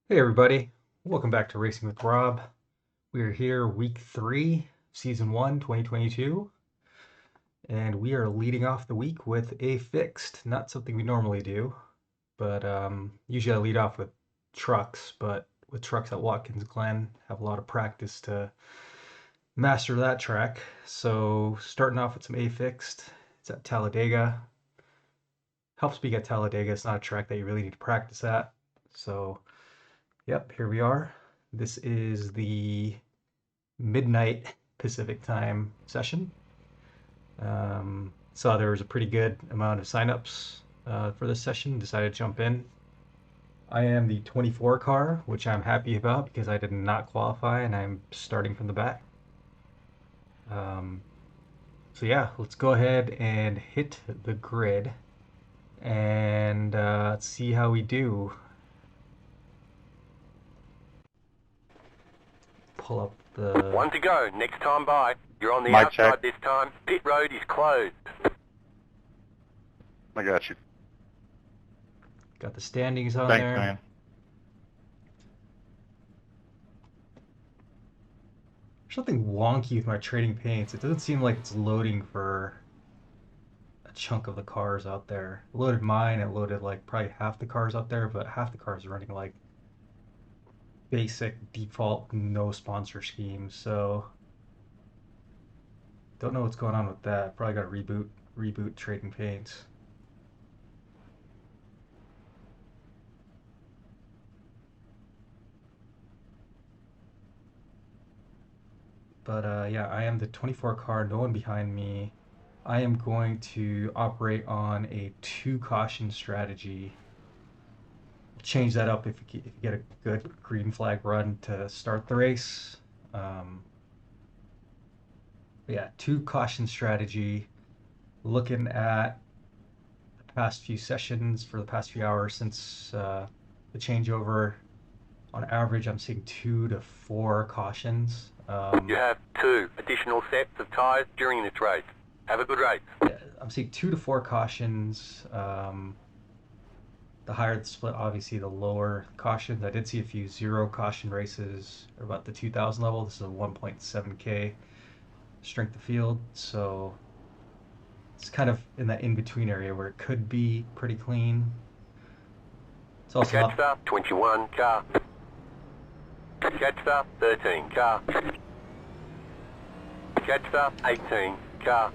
Hey everybody, welcome back to Racing with Rob. We are here week 3, season 1, 2022, and we are leading off the week with a fixed. Not something we normally do, but usually I lead off with trucks, but with trucks at Watkins Glen, have a lot of practice to master that track. So starting off with some A fixed, it's at Talladega. Helps me get Talladega, it's not a track that you really need to practice at. So yep, here we are. This is the midnight Pacific time session. Saw there was a pretty good amount of signups for this session. Decided to jump in. I am the 24 car, which I'm happy about because I did not qualify and I'm starting from the back. Um, so yeah, let's go ahead and hit the grid and let's see how we do. Pull up the One to go. Next time by. You're on the Mic outside check. this time. Pit road is closed. I got you. got the standings on Thanks, there. man. There's something wonky with my trading paints. It doesn't seem like it's loading for a chunk of the cars out there. It loaded mine, it loaded like probably half the cars out there, but half the cars are running like basic default no sponsor schemes. So don't know what's going on with that. Probably got to reboot trading paints. But yeah, I am the 24 car, no one behind me. I am going to operate on a 2 caution strategy. Change that up if you get a good green flag run to start the race. Um, yeah, 2 caution strategy. Looking at the past few sessions for the past few hours since the changeover, on average, I'm seeing 2 to 4 cautions. You have 2 additional sets of tyres during this race. Have a good race. Yeah, I'm seeing 2 to 4 cautions. The higher the split, obviously, the lower cautions. I did see a few 0 caution races about the 2000 level. This is a 1.7K strength of field, so it's kind of in that in-between area where it could be pretty clean. It's also Catch up 21 car. Catch up 13 car. Catch up 18 car.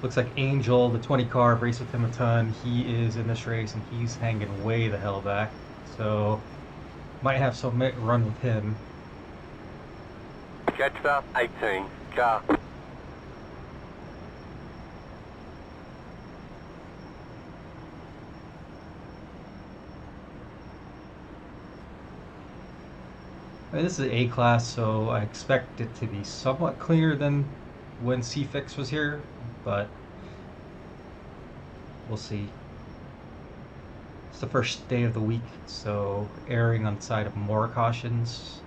looks like Angel, the 20 car, I've raced with him a ton. He is in this race and he's hanging way the hell back. So might have some run with him. Catch up 18 car. I mean, this is A class, so I expect it to be somewhat cleaner than when C-Fix was here, but we'll see. It's the first day of the week, so erring on the side of more cautions.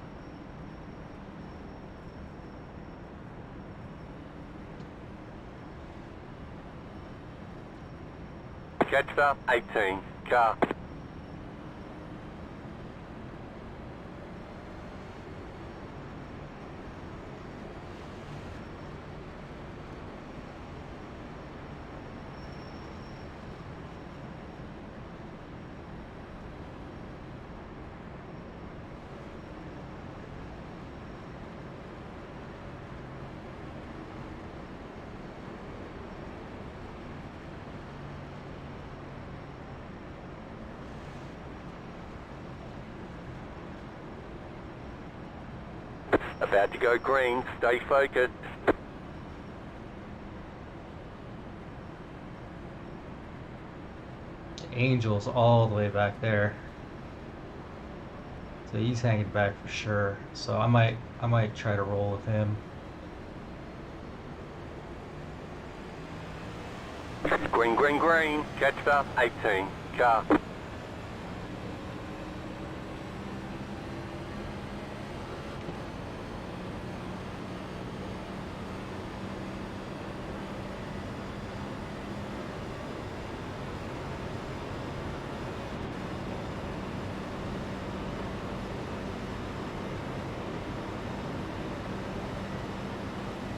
Catch up 18 car. About to go green. Stay focused. Angel's all the way back there. So he's hanging back for sure. So I might try to roll with him. Green, green, green. Catch up 18 car.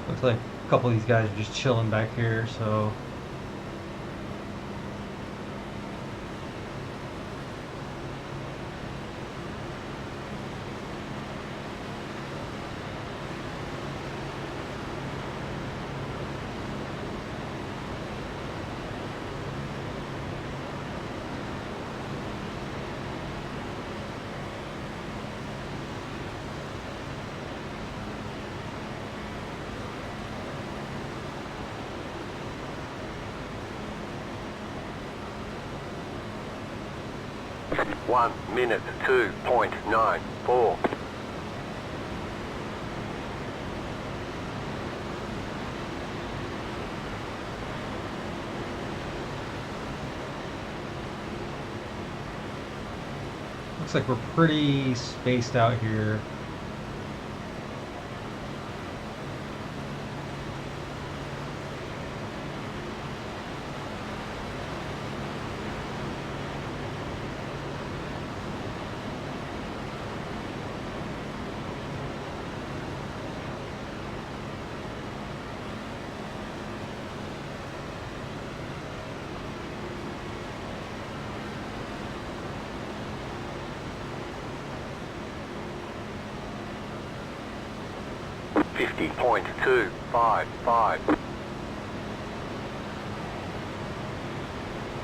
Looks like a couple of these guys are just chilling back here, so One minute 2.94. looks like we're pretty spaced out here. .255.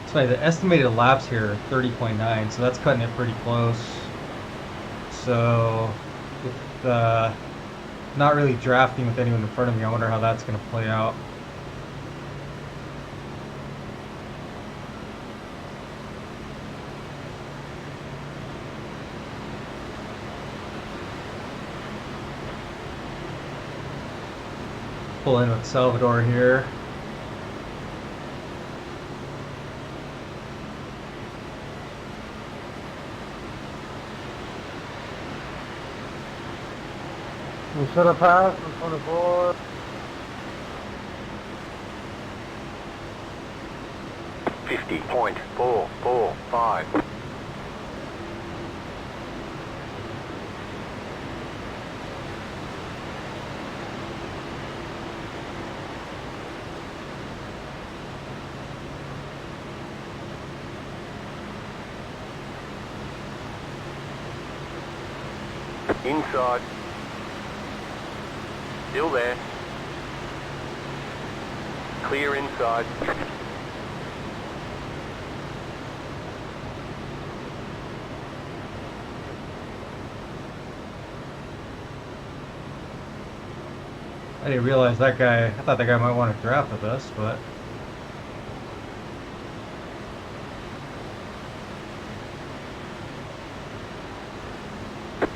So the estimated laps here are 30.9, so that's cutting it pretty close. So with not really drafting with anyone in front of me, I wonder how that's going to play out. Pull in with Salvador here. We should have passed on 24. 50.445. Inside. Still there. Clear inside. I didn't realize that guy, I thought that guy might want to draft with us, but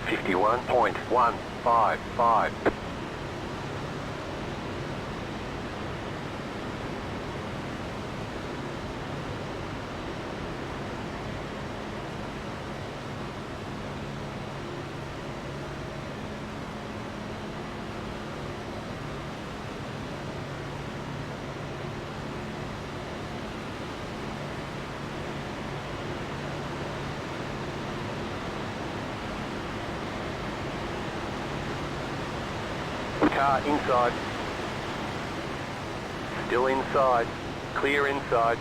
51.155. Car inside. Still inside. Clear inside.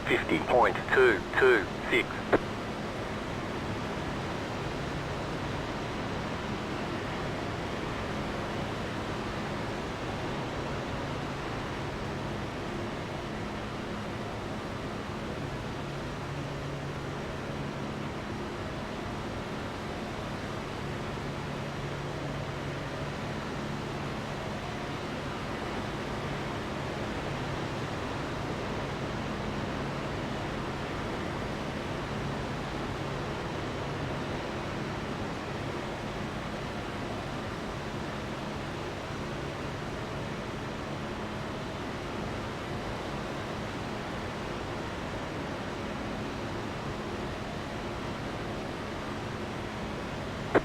.226.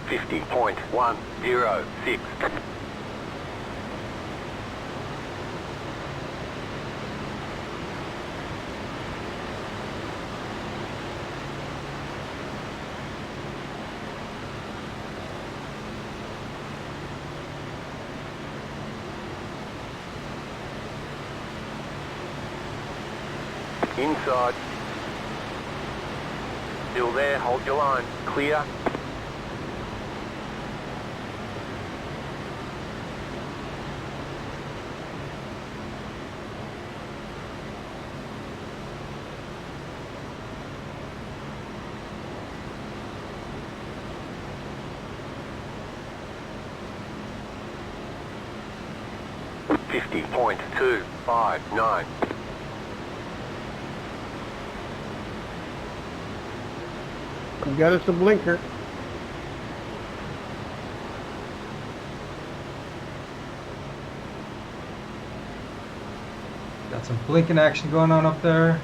.50.106. Inside. Still there, hold your line. Clear. .259. You got us a blinker. Got some blinking action going on up there.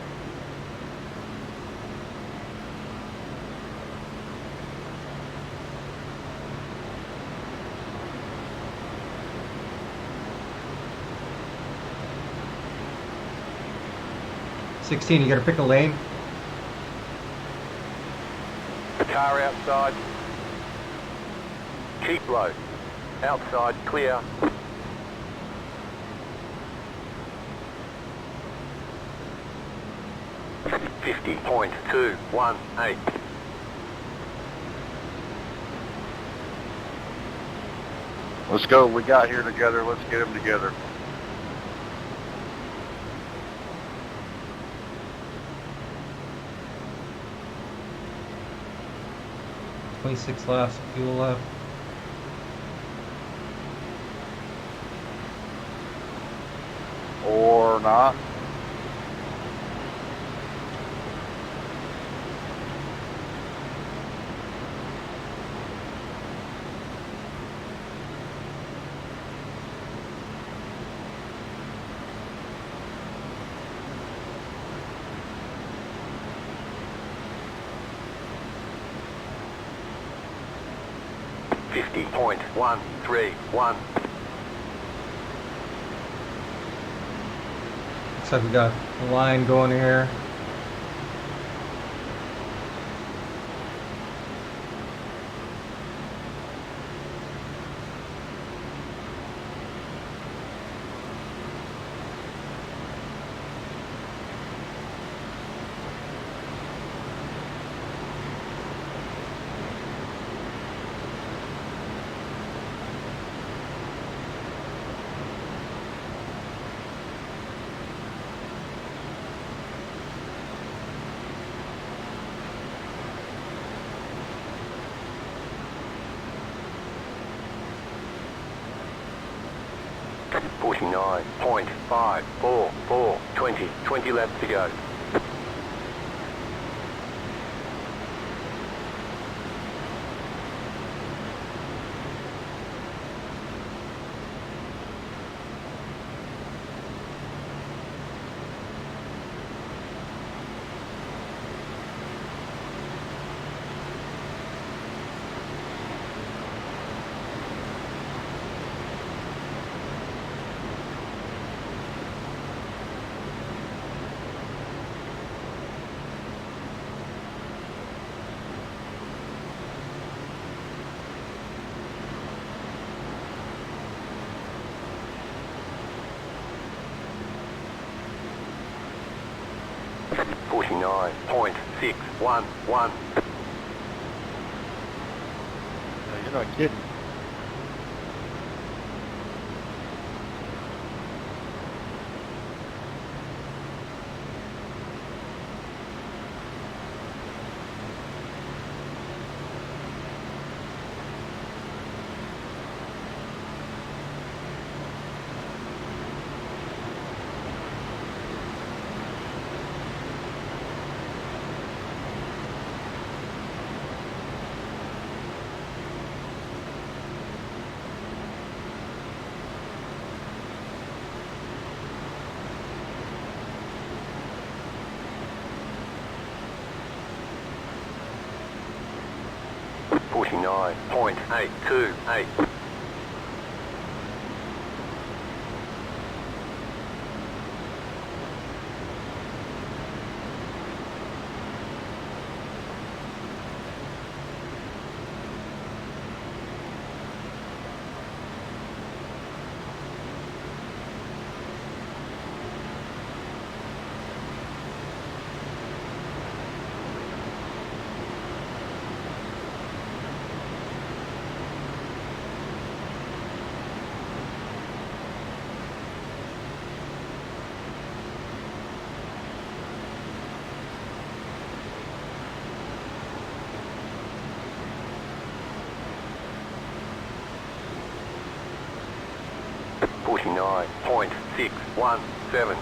You gotta pick a lane. Car outside. Keep low. Outside, clear. .218. Let's go. We got here together. Let's get them together. .26 last, fuel left. Or not. .131. Looks like we got a line going here. .544. 20 laps to go. .611. No, you're not kidding. .828. Pushing 9.617.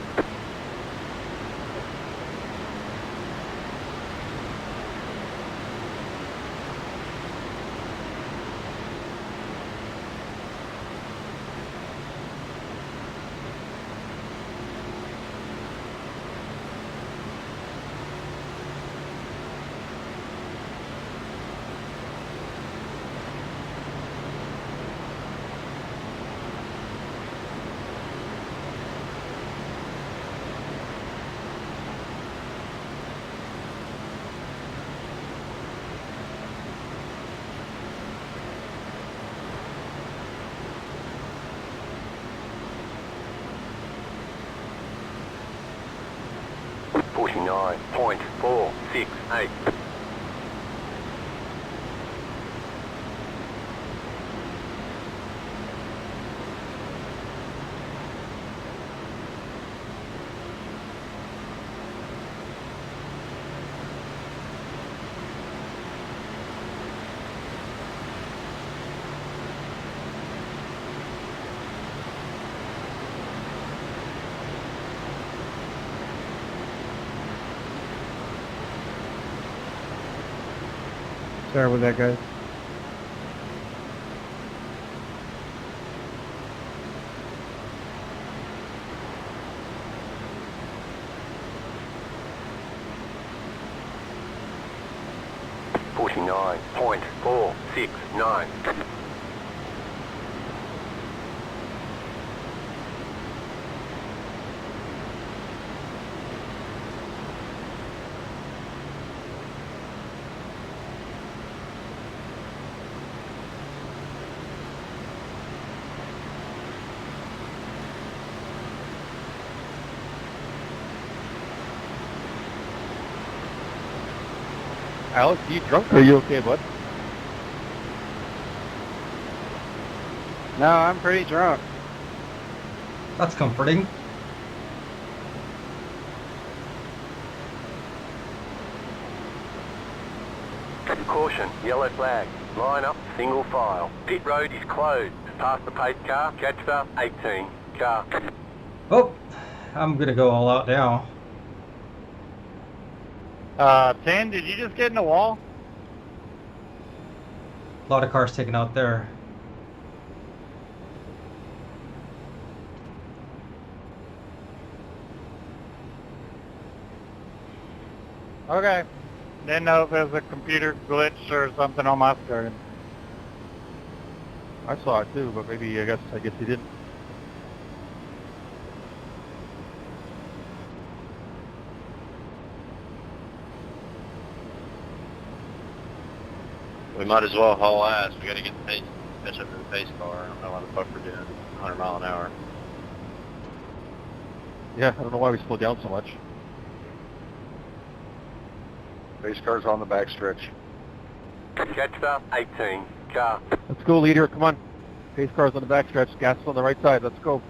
Pushing 9.468. Sorry with that, guys. Pushing 9.469. Alex, are you drunk? Are you okay, bud? No, I'm pretty drunk. That's comforting. Caution, yellow flag. Line up, single file. Pit road is closed. Past the pace car, catch the 18 car. Oh, I'm gonna go all out now. 10, did you just get in the wall? A lot of cars taken out there. Okay. Didn't know if it was a computer glitch or something on my screen. I saw it too, but maybe I guess you didn't. We might as well haul ass. We gotta get the pace, catch up to the pace car. I don't know why the fuck we're doing 100 mile an hour. Yeah, I don't know why we slowed down so much. Pace car's on the back stretch. Catch the 18 car. Let's go, leader. Come on. Pace car's on the back stretch. Gas is on the right side. Let's go.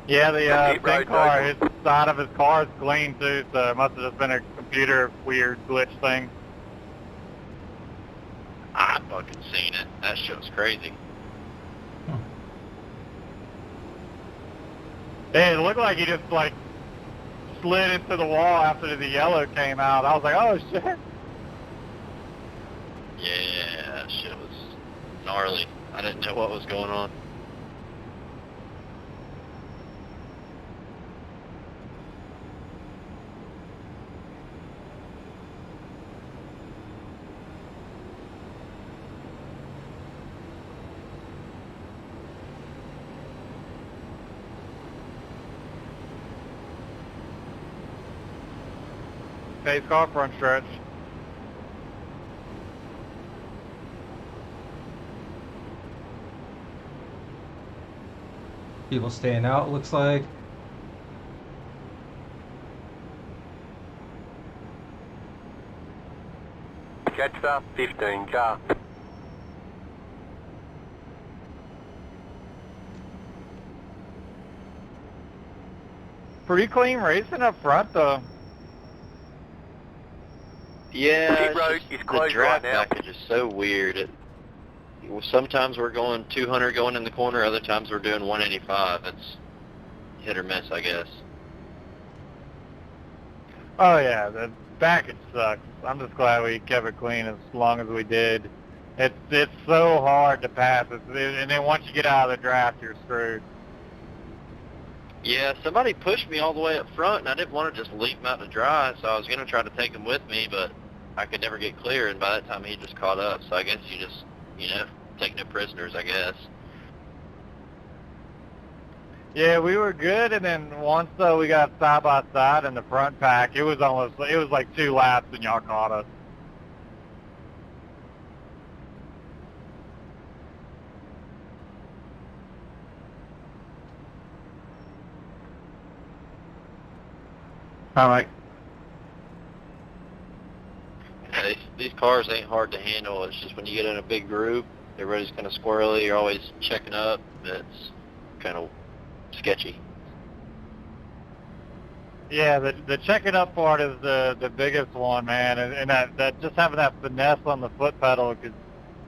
Yeah, the Pit road pink car, open. his side of his car is clean too, so it must have just been a computer weird glitch thing. I fucking seen it. That shit was crazy. Yeah, it looked like he just like slid into the wall after the yellow came out. I was like, oh shit. Yeah, that shit was gnarly. I didn't know what was going on. Pace car front stretch. People staying out, looks like. Catch the 15 car. Pretty clean racing up front though. Yeah, Pit it's road just is the closed draft right now. package is so weird. Sometimes we're going 200 going in the corner, other times we're doing 185. It's hit or miss, I guess. Oh yeah, the back it sucks. I'm just glad we kept it clean as long as we did. It's so hard to pass, and then once you get out of the draft, you're screwed. Yeah, somebody pushed me all the way up front, and I didn't want to just leave him out to dry, so I was going to try to take him with me, but I could never get clear, and by that time he just caught up. So I guess you just, take no prisoners, I guess. Yeah, we were good, and then once we got side by side in the front pack, it was like 2 laps, and y'all caught us. Hi, Mike. Yeah, these cars ain't hard to handle. It's just when you get in a big group, everybody's kind of squirrely. You're always checking up. It's kind of sketchy. Yeah, the checking up part is the biggest one, man, and that just having that finesse on the foot pedal, because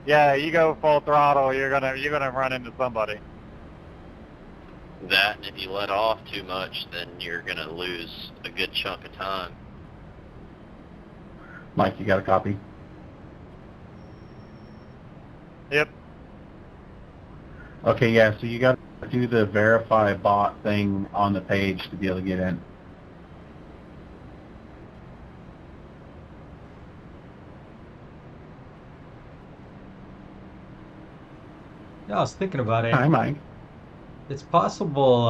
yeah, you go full throttle, you're gonna run into somebody. That, and if you let off too much, then you're going to lose a good chunk of time. Mike, you got a copy? Yep. Okay, yeah, so you got to do the verify bot thing on the page to be able to get in. Yeah, I was thinking about it. Hi, Mike. It's possible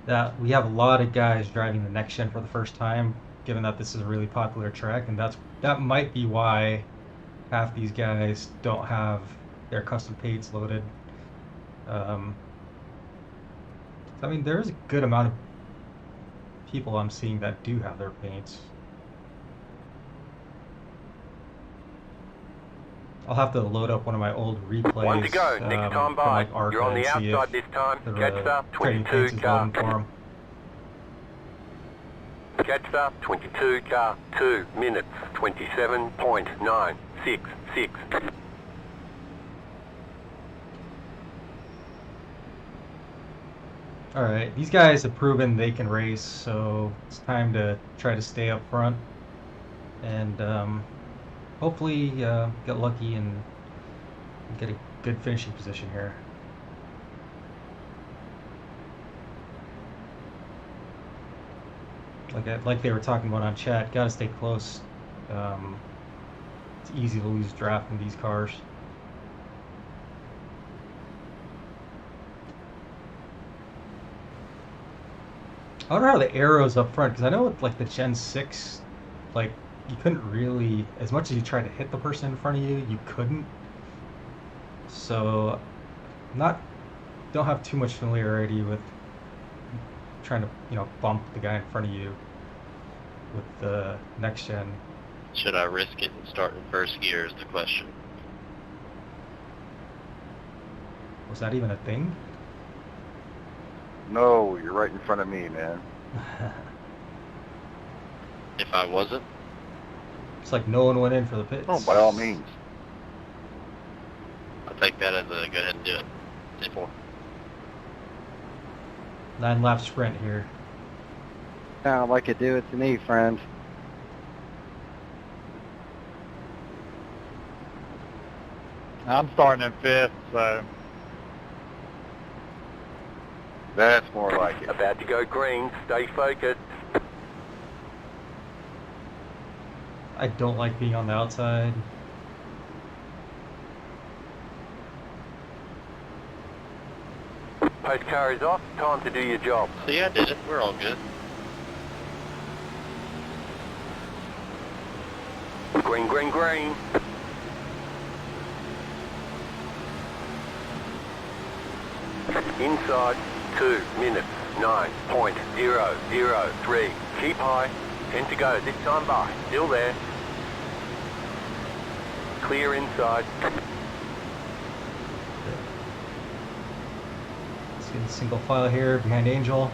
that we have a lot of guys driving the NextGen for the first time, given that this is a really popular track, and that might be why half these guys don't have their custom paints loaded. I mean, there's a good amount of people I'm seeing that do have their paints. I'll have to load up one of my old replays. One to go. Next time from, by. like, Arca You're on the and see outside if this time. the Catch up. training 22 paints is loading for car. 'em. Catch up. 22 car. 2 minutes. 27.966. Alright, these guys have proven they can race, so it's time to try to stay up front and hopefully get lucky and get a good finishing position here. Like they were talking about on chat, gotta stay close. It's easy to lose draft in these cars. I wonder how the arrows up front, because I know with like the Gen 6, like you couldn't really, as much as you tried to hit the person in front of you, you couldn't. So, don't have too much familiarity with trying to, bump the guy in front of you with the NextGen. Should I risk it and start in first gear is the question. Was that even a thing? No, you're right in front of me, man. If I wasn't, It's like no one went in for the pits. Oh, by all means. I'll take that as a go ahead and do it. T4. 9-lap sprint here. Sound like it do it to me, friend. I'm starting in 5th, so That's more like it. About to go green. Stay focused. I don't like being on the outside. Post car is off. Time to do your job. See, I did it. We're all good. Green, green, green. Inside 2 minutes 9.003. Keep high. 10 to go. This time by. Still there. Clear inside. Let's get a single file here behind Angel.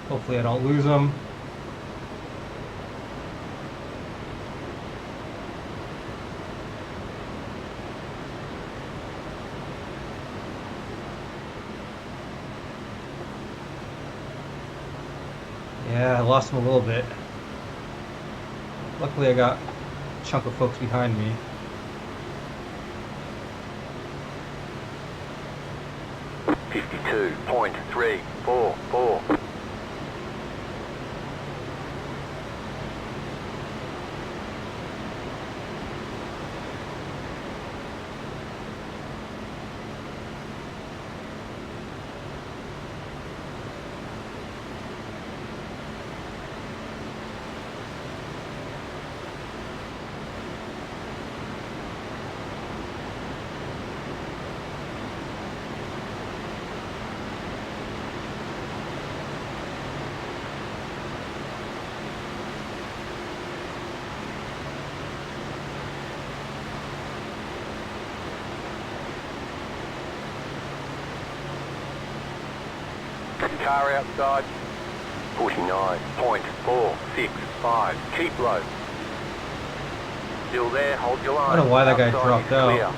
Hopefully I don't lose them. Yeah, I lost them a little bit. Luckily I got a chunk of folks behind me. .344. Car outside. 49.465. Keep low. Still there, hold your line. I don't know why that guy Outside dropped is out. clear.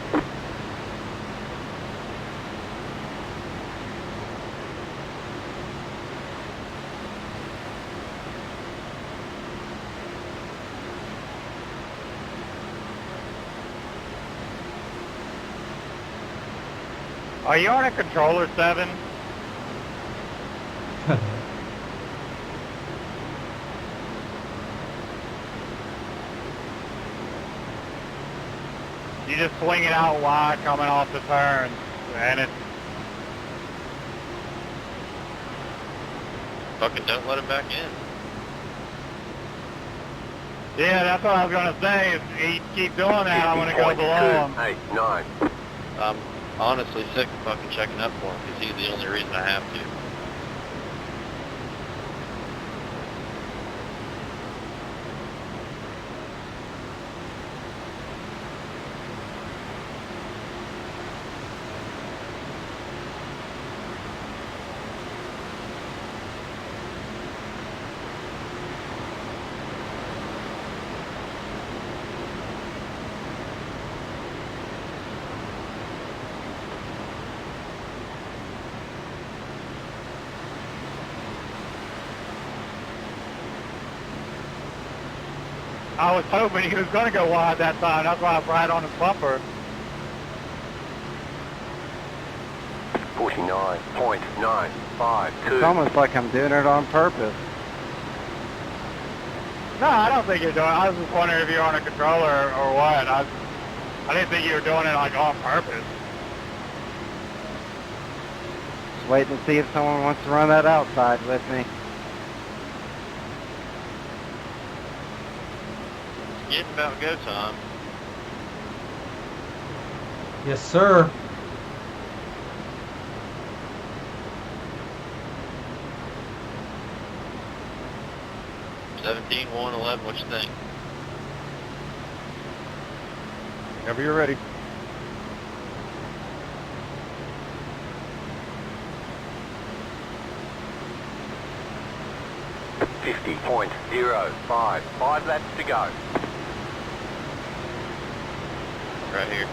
Are you on a controller 7? You just swing it out wide coming off the turn, and it's Fucking don't let him back in. yeah. That's what I was gonna say. If he keep doing that, I'm gonna go below him. 50.289. I'm honestly sick of fucking checking up for him because he's the only reason I have to. I was hoping he was gonna go wide that time. That's why I was right on his bumper. 49.952. It's almost like I'm doing it on purpose. No, I don't think you're doing it. I was just wondering if you're on a controller or what. I didn't think you were doing it like on purpose. Just waiting to see if someone wants to run that outside with me. It's getting about go time. Yes, sir. Seventeen, 1, 11, what you think? Whenever you're ready. .055. 5 laps to go. Right here.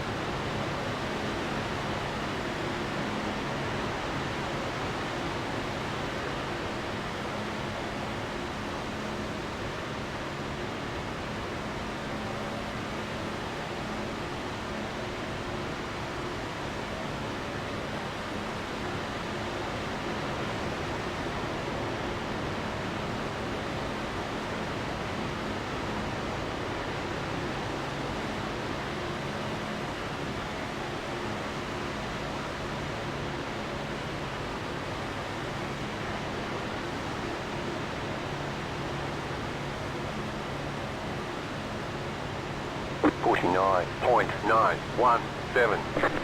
.917.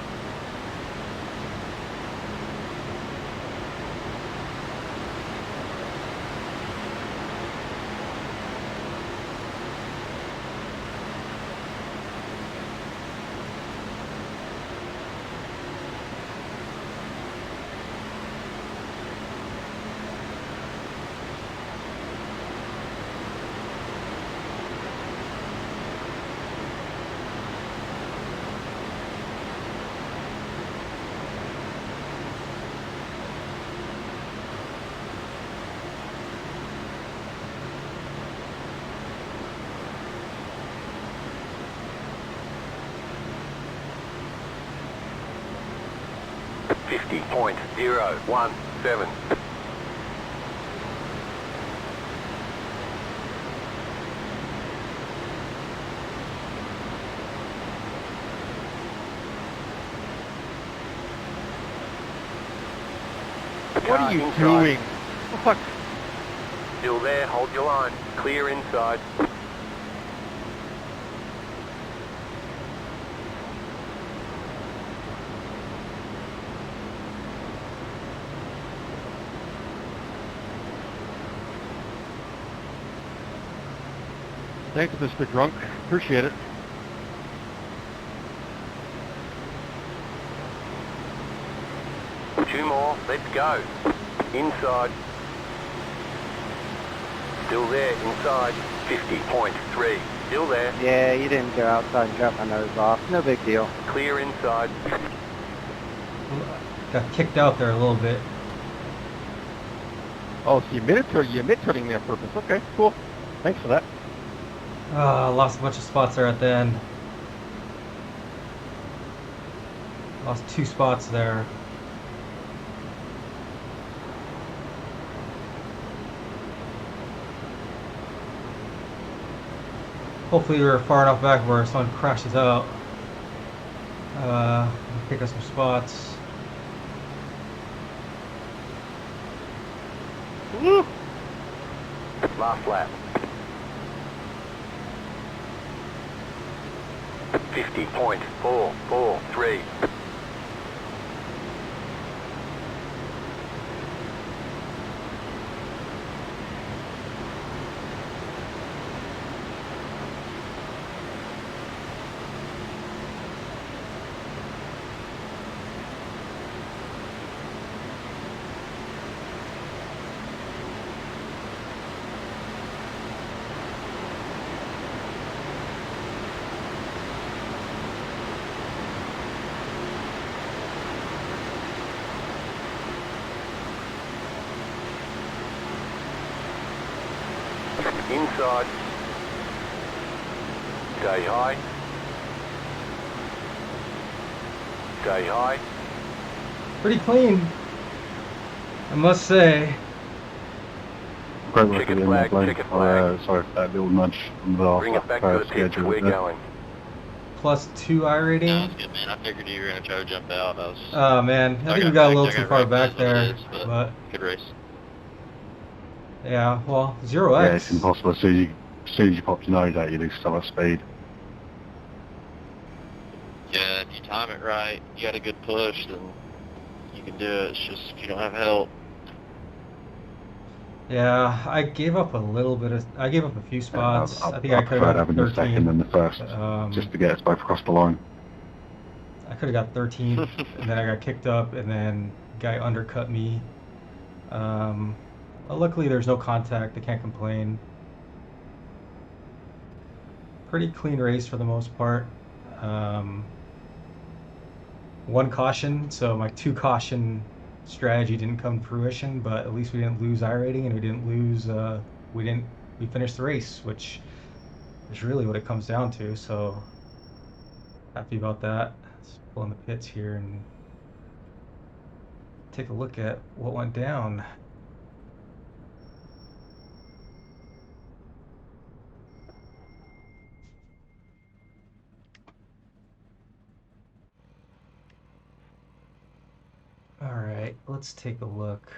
50.017. What are you doing? Fuck. Still there, hold your line. Clear inside. Thanks, Mr. Drunk. Appreciate it. Two more, let's go. Inside. Still there, inside. 50.3. Still there. Yeah, you didn't go outside and cut my nose off. No big deal. Clear inside. Got kicked out there a little bit. Oh, so you admit turning me on purpose. Okay, cool. Thanks for that. Lost a bunch of spots there at the end. Lost 2 spots there. Hopefully we're far enough back where someone crashes out. Pick up some spots. Woo! Last lap. 50.443. Inside. Stay high. Stay high. Pretty clean, I must say. Great work Checkered again, flag, Blake. checkered flag. Sorry for that little nudge on the Bring it back to the pits, we're going. Plus 2 I rating. No, it's good, man. I figured you were gonna try to jump out. I was. Oh man, I think we got a little too far back there, but Good race. yeah, well, 0x. Yeah, it's impossible. As soon as you pop your nose out, you lose so much speed. Yeah, if you time it right, you got a good push, then you can do it. It's just if you don't have help. Yeah, I gave up a little bit of. I gave up a few spots. I think I could preferred have having got the second 13. than the first, just to get us both across the line. I could have got 13, and then I got kicked up, and then guy undercut me. Well, luckily there's no contact. I can't complain. Pretty clean race for the most part. 1 caution, so my 2 caution strategy didn't come to fruition, but at least we didn't lose I rating, and we didn't lose. We finished the race, which is really what it comes down to. So happy about that. Let's pull in the pits here and take a look at what went down. All right, let's take a look.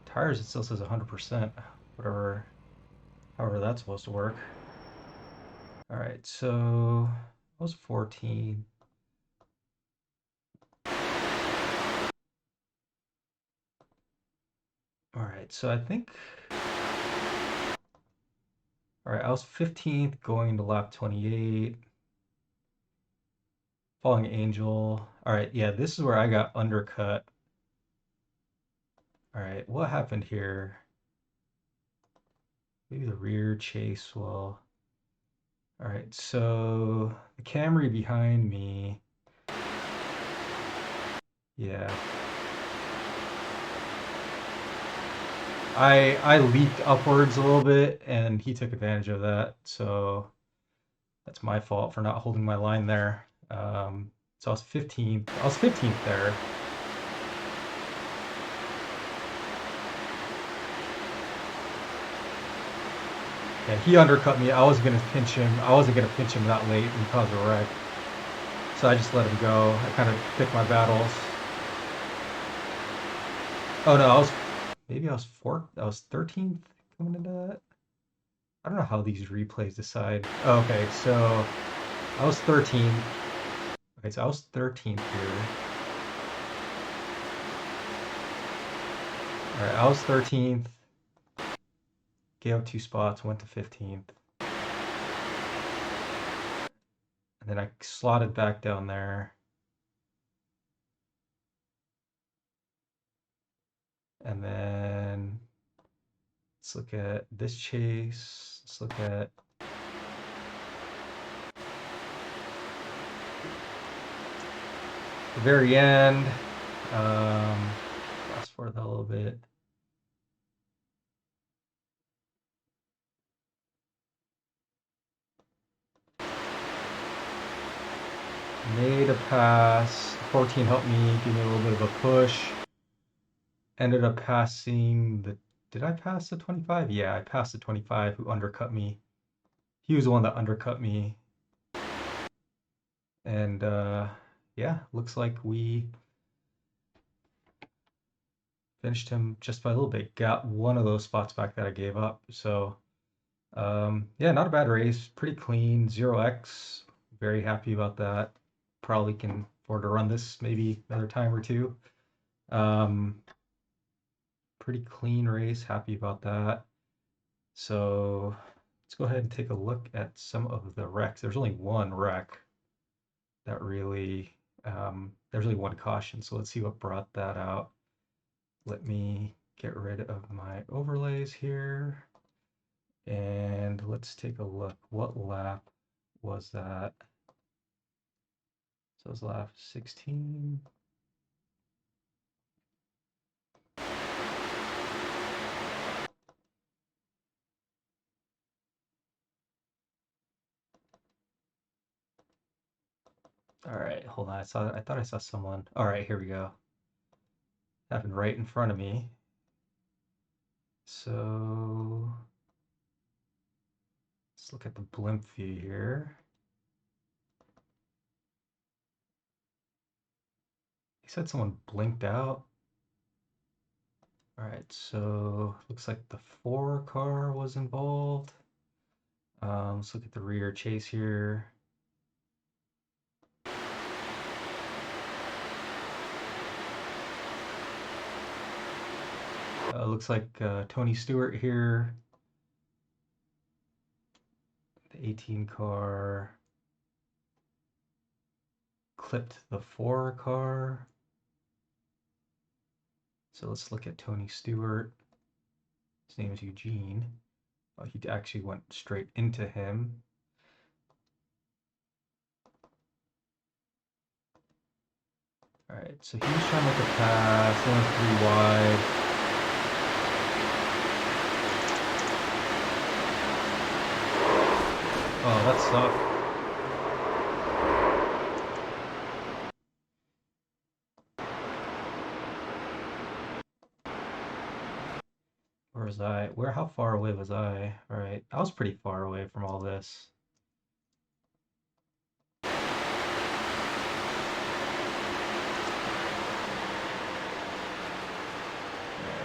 Tires, it still says 100%, whatever, however that's supposed to work. All right, so that was 14. All right, so I think, all right, I was 15th going to lap 28. Falling Angel. All right, yeah, this is where I got undercut. All right, what happened here? Maybe the rear chase will. All right, so the Camry behind me. Yeah. I leaped upwards a little bit, and he took advantage of that. So that's my fault for not holding my line there. So I was 15th. I was 15th there. And he undercut me. I was gonna pinch him. I wasn't gonna pinch him that late and cause a wreck. So I just let him go. I kind of picked my battles. Oh no, maybe I was 13th coming into that. I don't know how these replays decide. Oh, okay, so I was 13th. Okay, so I was 13th here. All right, I was 13th. Gave up 2 spots, went to 15th. And then I slotted back down there. And then let's look at this chase. Let's look at the very end. Fast forward that a little bit. Made a pass. 14 helped me, give me a little bit of a push. Ended up passing the. Did I pass the 25? Yeah, I passed the 25 who undercut me. He was the one that undercut me. And yeah, looks like we finished him just by a little bit. Got one of those spots back that I gave up. So yeah, not a bad race. Pretty clean. 0x. Very happy about that. Probably can afford to run this maybe another time or two. Pretty clean race. Happy about that. So let's go ahead and take a look at some of the wrecks. There's only one wreck that really, there's only one caution. So let's see what brought that out. Let me get rid of my overlays here. And let's take a look. What lap was that? So it was lap 16. All right, hold on. I thought I saw someone. All right, here we go. Happened right in front of me. So let's look at the blimp view here. He said someone blinked out. All right, so looks like the 4 car was involved. Let's look at the rear chase here. Looks like Tony Stewart here. The 18 car clipped the 4 car. So let's look at Tony Stewart. His name is Eugene. Oh, he actually went straight into him. All right, so he was trying to make a pass. Only 3 wide. Oh, that sucked. Where was I? How far away was I? All right, I was pretty far away from all this.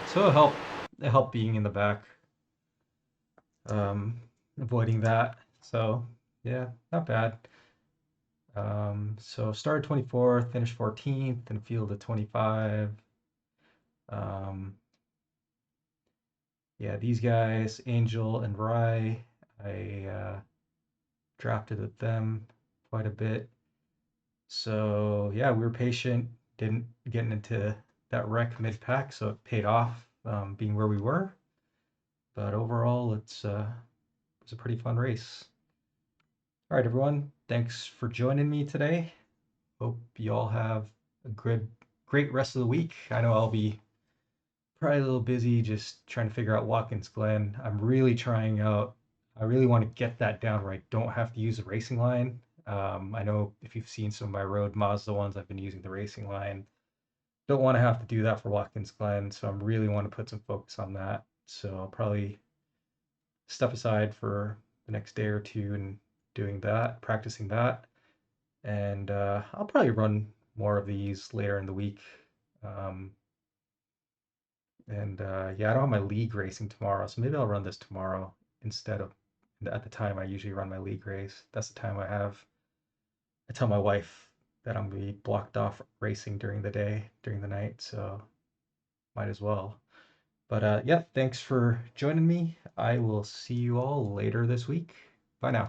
So it helped being in the back, avoiding that. So yeah, not bad. So started 24th, finished 14th, and field at 25. Yeah, these guys, Angel and Rye, I drafted with them quite a bit. So yeah, we were patient, didn't get into that wreck mid-pack, so it paid off being where we were. But overall, it was a pretty fun race. All right, everyone, thanks for joining me today. Hope you all have a great rest of the week. I know I'll be probably a little busy just trying to figure out Watkins Glen. I'm really trying out. I really want to get that down where I don't have to use a racing line. I know if you've seen some of my road Mazda ones, I've been using the racing line. Don't want to have to do that for Watkins Glen, so I really want to put some focus on that. So I'll probably step aside for the next day or two and doing that, practicing that, and I'll probably run more of these later in the week. Um, and yeah, I don't have my league racing tomorrow, so maybe I'll run this tomorrow instead of at the time I usually run my league race. That's the time I have. I tell my wife that I'm gonna be blocked off racing during the day, during the night, so might as well. But yeah, thanks for joining me. I will see you all later this week. Bye now.